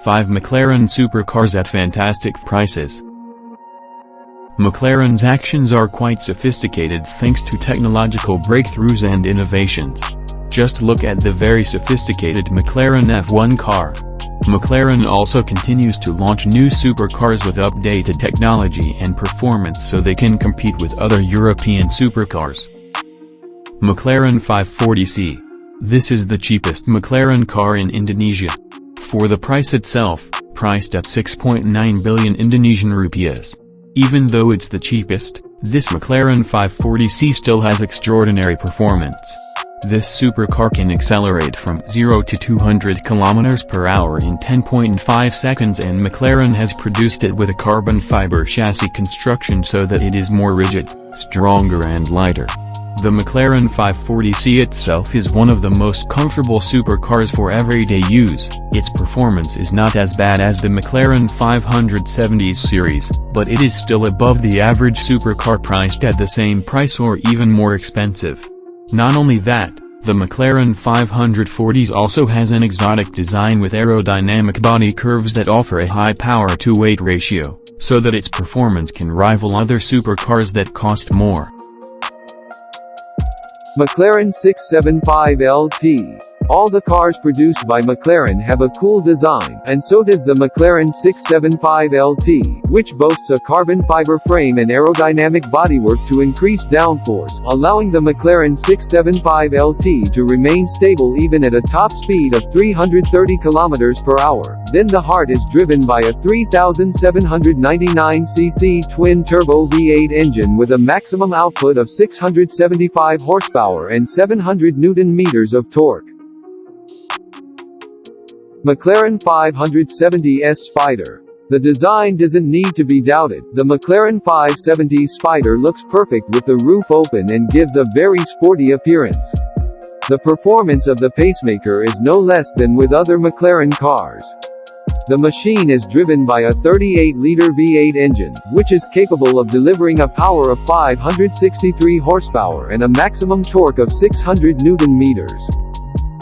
5 McLaren Supercars at fantastic prices. McLaren's actions are quite sophisticated thanks to technological breakthroughs and innovations. Just look at the very sophisticated McLaren F1 car. McLaren also continues to launch new supercars with updated technology and performance so they can compete with other European supercars. McLaren 540C. This is the cheapest McLaren car in Indonesia. For the price itself, priced at 6.9 billion Indonesian rupiahs. Even though it's the cheapest, this McLaren 540C still has extraordinary performance. This supercar can accelerate from 0 to 200 km/h in 10.5 seconds, and McLaren has produced it with a carbon fiber chassis construction so that it is more rigid, stronger and lighter. The McLaren 540C itself is one of the most comfortable supercars for everyday use. Its performance is not as bad as the McLaren 570 series, but it is still above the average supercar priced at the same price or even more expensive. Not only that, the McLaren 540s also has an exotic design with aerodynamic body curves that offer a high power-to-weight ratio, so that its performance can rival other supercars that cost more. McLaren 675LT. All the cars produced by McLaren have a cool design, and so does the McLaren 675LT, which boasts a carbon fiber frame and aerodynamic bodywork to increase downforce, allowing the McLaren 675LT to remain stable even at a top speed of 330 km/h. Then the heart is driven by a 3,799cc twin-turbo V8 engine with a maximum output of 675 horsepower and 700 Nm of torque. McLaren 570S Spider. The design doesn't need to be doubted. The McLaren 570 Spider looks perfect with the roof open and gives a very sporty appearance. The performance of the pacemaker is no less than with other McLaren cars. The machine is driven by a 38-liter V8 engine, which is capable of delivering a power of 563 horsepower and a maximum torque of 600 Nm.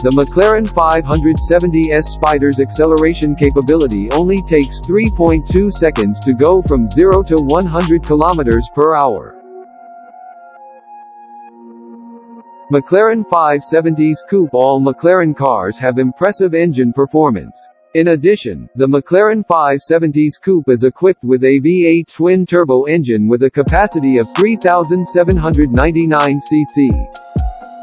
The McLaren 570S Spider's acceleration capability only takes 3.2 seconds to go from 0 to 100 km/h. McLaren 570s Coupe. All McLaren cars have impressive engine performance. In addition, the McLaren 570s Coupe is equipped with a V8 twin-turbo engine with a capacity of 3,799 cc.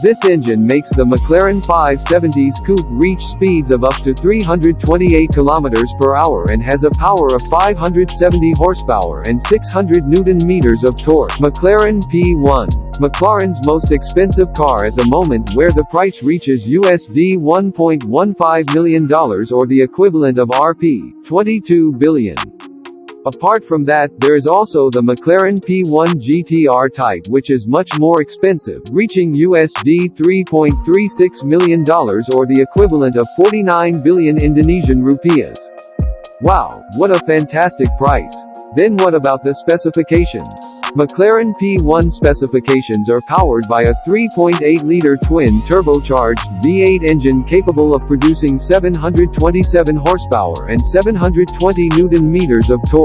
This engine makes the McLaren 570s Coupe reach speeds of up to 328 km/h and has a power of 570 horsepower and 600 Nm of torque. McLaren P1. McLaren's most expensive car at the moment, where the price reaches $1.15 million or the equivalent of Rp. 22 billion. Apart from that, there is also the McLaren P1 GTR type, which is much more expensive, reaching $3.36 million or the equivalent of 49 billion Indonesian rupiahs. Wow, what a fantastic price! Then what about the specifications? McLaren P1 specifications are powered by a 3.8-liter twin-turbocharged V8 engine capable of producing 727 horsepower and 720 Nm of torque.